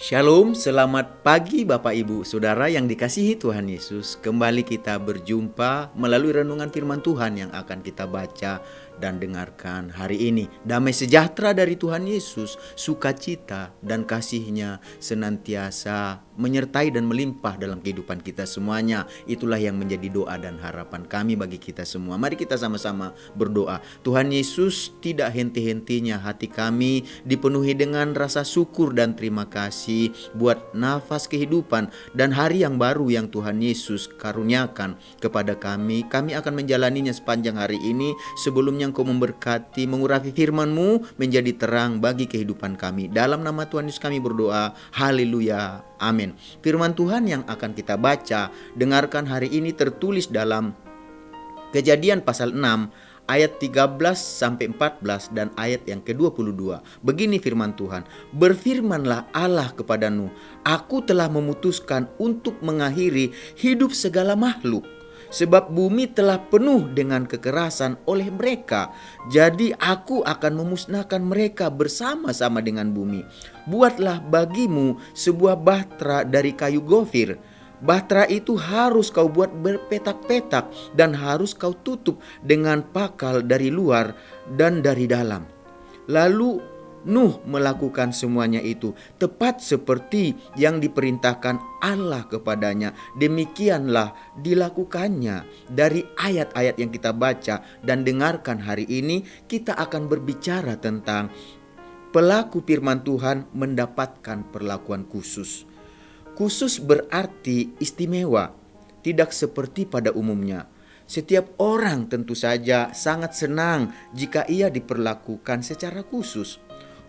Shalom, selamat pagi Bapak Ibu Saudara yang dikasihi Tuhan Yesus. Kembali kita berjumpa melalui renungan firman Tuhan yang akan kita baca dan dengarkan hari ini. Damai sejahtera dari Tuhan Yesus, sukacita dan kasih-Nya senantiasa menyertai dan melimpah dalam kehidupan kita semuanya. Itulah yang menjadi doa dan harapan kami bagi kita semua. Mari kita sama-sama berdoa. Tuhan Yesus, tidak henti-hentinya hati kami dipenuhi dengan rasa syukur dan terima kasih buat nafas kehidupan dan hari yang baru yang Tuhan Yesus karuniakan kepada kami. Kami akan menjalaninya sepanjang hari ini. Sebelumnya Engkau memberkati, mengurapi firman-Mu menjadi terang bagi kehidupan kami. Dalam nama Tuhan Yesus kami berdoa. Haleluya. Amin. Firman Tuhan yang akan kita baca, dengarkan hari ini tertulis dalam Kejadian pasal 6 ayat 13 sampai 14 dan ayat yang ke-22. Begini firman Tuhan, "Berfirmanlah Allah kepada Nuh, Aku telah memutuskan untuk mengakhiri hidup segala makhluk, sebab bumi telah penuh dengan kekerasan oleh mereka. Jadi aku akan memusnahkan mereka bersama-sama dengan bumi. Buatlah bagimu sebuah bahtera dari kayu gofir. Bahtera itu harus kau buat berpetak-petak dan harus kau tutup dengan pakal dari luar dan dari dalam." Lalu Nuh melakukan semuanya itu tepat seperti yang diperintahkan Allah kepadanya. Demikianlah dilakukannya. Dari ayat-ayat yang kita baca dan dengarkan hari ini, kita akan berbicara tentang pelaku firman Tuhan mendapatkan perlakuan khusus. Khusus berarti istimewa, tidak seperti pada umumnya. Setiap orang tentu saja sangat senang jika ia diperlakukan secara khusus.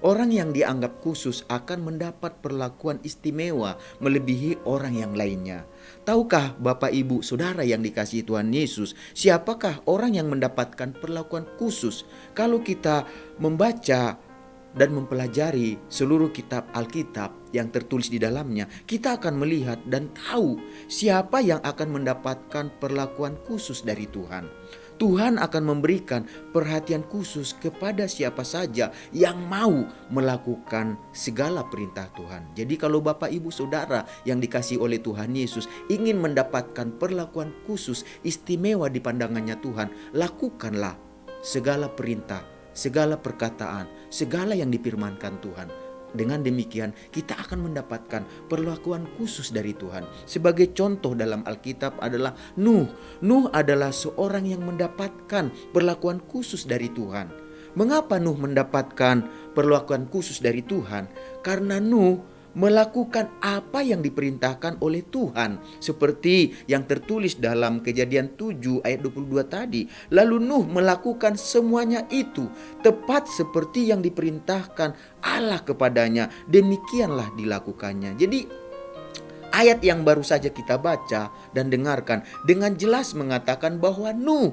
Orang yang dianggap khusus akan mendapat perlakuan istimewa melebihi orang yang lainnya. Tahukah Bapak Ibu Saudara yang dikasihi Tuhan Yesus, siapakah orang yang mendapatkan perlakuan khusus? Kalau kita membaca dan mempelajari seluruh kitab Alkitab yang tertulis di dalamnya, kita akan melihat dan tahu siapa yang akan mendapatkan perlakuan khusus dari Tuhan. Tuhan akan memberikan perhatian khusus kepada siapa saja yang mau melakukan segala perintah Tuhan. Jadi kalau Bapak Ibu Saudara yang dikasihi oleh Tuhan Yesus ingin mendapatkan perlakuan khusus istimewa di pandangannya Tuhan, lakukanlah segala perintah, segala perkataan, segala yang difirmankan Tuhan. Dengan demikian kita akan mendapatkan perlakuan khusus dari Tuhan. Sebagai contoh dalam Alkitab adalah Nuh. Nuh adalah seorang yang mendapatkan perlakuan khusus dari Tuhan. Mengapa Nuh mendapatkan perlakuan khusus dari Tuhan? Karena Nuh melakukan apa yang diperintahkan oleh Tuhan, seperti yang tertulis dalam Kejadian 7 ayat 22 tadi. Lalu Nuh melakukan semuanya itu tepat seperti yang diperintahkan Allah kepadanya. Demikianlah dilakukannya. Jadi ayat yang baru saja kita baca dan dengarkan dengan jelas mengatakan bahwa Nuh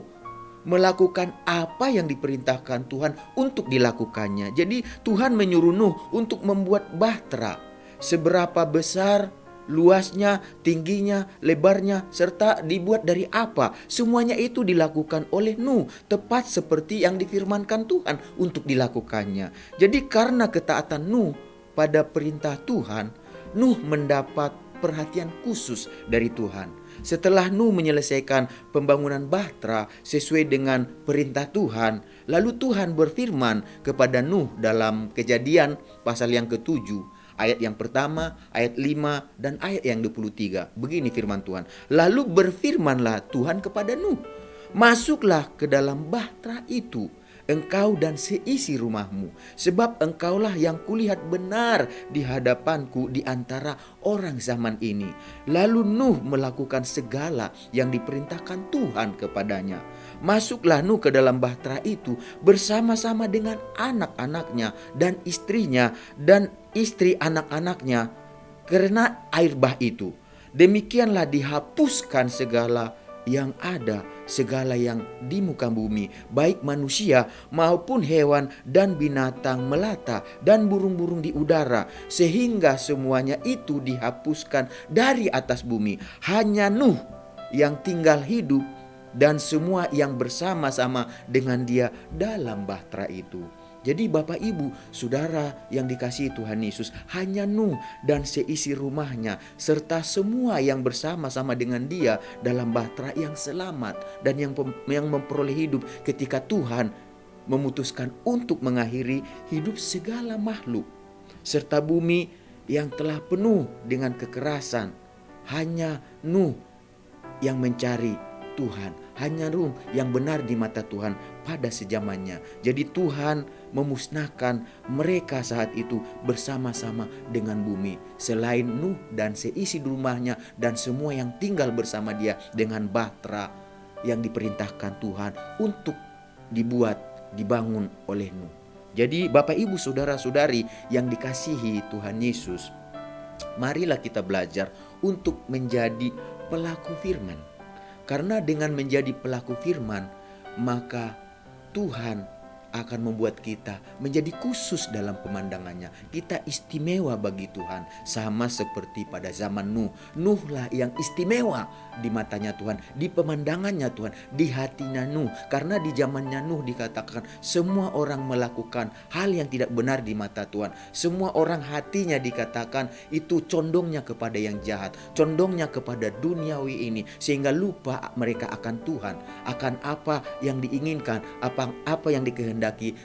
melakukan apa yang diperintahkan Tuhan untuk dilakukannya. Jadi Tuhan menyuruh Nuh untuk membuat bahtera. Seberapa besar, luasnya, tingginya, lebarnya, serta dibuat dari apa, semuanya itu dilakukan oleh Nuh tepat seperti yang difirmankan Tuhan untuk dilakukannya. Jadi karena ketaatan Nuh pada perintah Tuhan, Nuh mendapat perhatian khusus dari Tuhan. Setelah Nuh menyelesaikan pembangunan bahtera sesuai dengan perintah Tuhan, lalu Tuhan berfirman kepada Nuh dalam Kejadian pasal yang ke-7 ayat yang pertama, ayat 5 dan ayat yang 23. Begini firman Tuhan, "Lalu berfirmanlah Tuhan kepada Nuh, masuklah ke dalam bahtera itu, engkau dan seisi rumahmu, sebab engkaulah yang kulihat benar di hadapanku di antara orang zaman ini." Lalu Nuh melakukan segala yang diperintahkan Tuhan kepadanya. Masuklah Nuh ke dalam bahtera itu bersama-sama dengan anak-anaknya dan istrinya dan istri anak-anaknya karena air bah itu. Demikianlah dihapuskan segala yang ada, segala yang di muka bumi, baik manusia maupun hewan dan binatang melata dan burung-burung di udara, sehingga semuanya itu dihapuskan dari atas bumi. Hanya Nuh yang tinggal hidup dan semua yang bersama-sama dengan dia dalam bahtera itu. Jadi Bapak Ibu, Saudara yang dikasihi Tuhan Yesus, hanya Nuh dan seisi rumahnya serta semua yang bersama-sama dengan dia dalam bahtera yang selamat dan yang memperoleh hidup ketika Tuhan memutuskan untuk mengakhiri hidup segala makhluk serta bumi yang telah penuh dengan kekerasan. Hanya Nuh yang mencari Tuhan, hanya Nuh yang benar di mata Tuhan pada sejamannya. Jadi Tuhan memusnahkan mereka saat itu bersama-sama dengan bumi. Selain Nuh dan seisi rumahnya dan semua yang tinggal bersama dia dengan bahtera yang diperintahkan Tuhan untuk dibangun oleh Nuh. Jadi Bapak Ibu Saudara-saudari yang dikasihi Tuhan Yesus, marilah kita belajar untuk menjadi pelaku firman. Karena dengan menjadi pelaku firman, maka Tuhan akan membuat kita menjadi khusus dalam pemandangannya. Kita istimewa bagi Tuhan, sama seperti pada zaman Nuh. Nuhlah yang istimewa di matanya Tuhan, di pemandangannya Tuhan, di hatinya Nuh. Karena di zamannya Nuh dikatakan semua orang melakukan hal yang tidak benar di mata Tuhan. Semua orang hatinya dikatakan itu condongnya kepada yang jahat, condongnya kepada duniawi ini, sehingga lupa mereka akan Tuhan, akan apa yang diinginkan, apa yang dikehendaki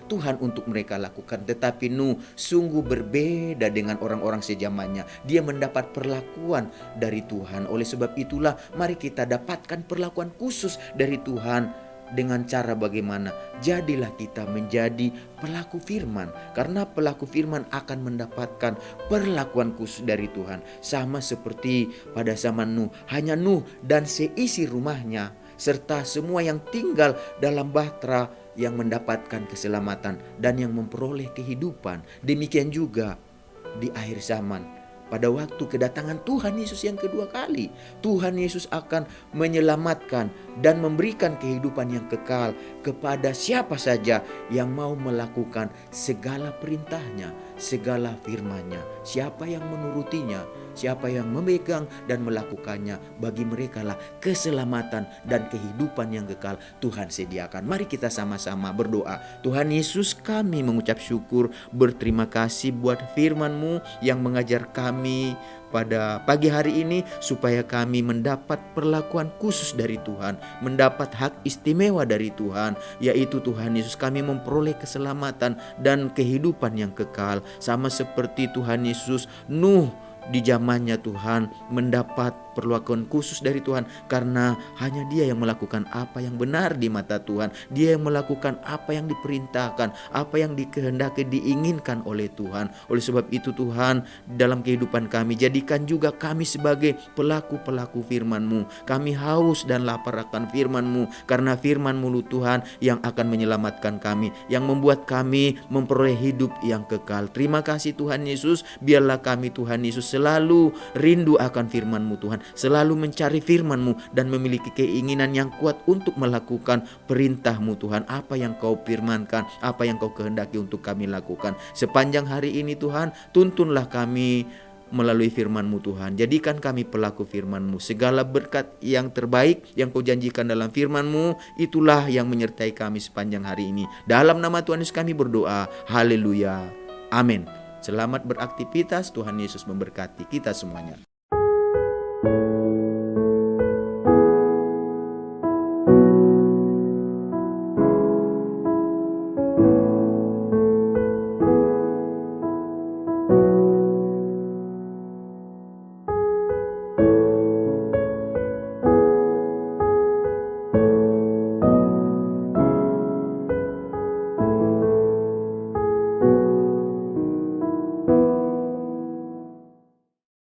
Tuhan untuk mereka lakukan. Tetapi Nuh sungguh berbeda dengan orang-orang sejamannya. Dia mendapat perlakuan dari Tuhan. Oleh sebab itulah mari kita dapatkan perlakuan khusus dari Tuhan. Dengan cara bagaimana? Jadilah kita menjadi pelaku firman. Karena pelaku firman akan mendapatkan perlakuan khusus dari Tuhan. Sama seperti pada zaman Nuh. Hanya Nuh dan seisi rumahnya serta semua yang tinggal dalam bahtera yang mendapatkan keselamatan dan yang memperoleh kehidupan. Demikian juga di akhir zaman, pada waktu kedatangan Tuhan Yesus yang kedua kali, Tuhan Yesus akan menyelamatkan dan memberikan kehidupan yang kekal kepada siapa saja yang mau melakukan segala perintahnya, segala firman-Nya. Siapa yang menurutinya, siapa yang memegang dan melakukannya, bagi mereka lah keselamatan dan kehidupan yang kekal Tuhan sediakan. Mari kita sama-sama berdoa. Tuhan Yesus, kami mengucap syukur, berterima kasih buat firman-Mu yang mengajar kami pada pagi hari ini, supaya kami mendapat perlakuan khusus dari Tuhan, mendapat hak istimewa dari Tuhan, yaitu Tuhan Yesus, kami memperoleh keselamatan dan kehidupan yang kekal. Sama seperti Tuhan Yesus, Nuh di zamannya Tuhan mendapat perlakuan khusus dari Tuhan, karena hanya dia yang melakukan apa yang benar di mata Tuhan. Dia yang melakukan apa yang diperintahkan, apa yang dikehendaki, diinginkan oleh Tuhan. Oleh sebab itu Tuhan, dalam kehidupan kami, jadikan juga kami sebagai pelaku-pelaku firman-Mu. Kami haus dan lapar akan firman-Mu, karena firman-Mu Tuhan yang akan menyelamatkan kami, yang membuat kami memperoleh hidup yang kekal. Terima kasih Tuhan Yesus. Biarlah kami Tuhan Yesus selalu rindu akan firman-Mu Tuhan, selalu mencari firman-Mu dan memiliki keinginan yang kuat untuk melakukan perintah-Mu Tuhan. Apa yang Kau firmankan, apa yang Kau kehendaki untuk kami lakukan sepanjang hari ini Tuhan, tuntunlah kami melalui firman-Mu Tuhan. Jadikan kami pelaku firman-Mu. Segala berkat yang terbaik yang Kau janjikan dalam firman-Mu, itulah yang menyertai kami sepanjang hari ini. Dalam nama Tuhan Yesus kami berdoa. Haleluya. Amin. Selamat beraktivitas. Tuhan Yesus memberkati kita semuanya.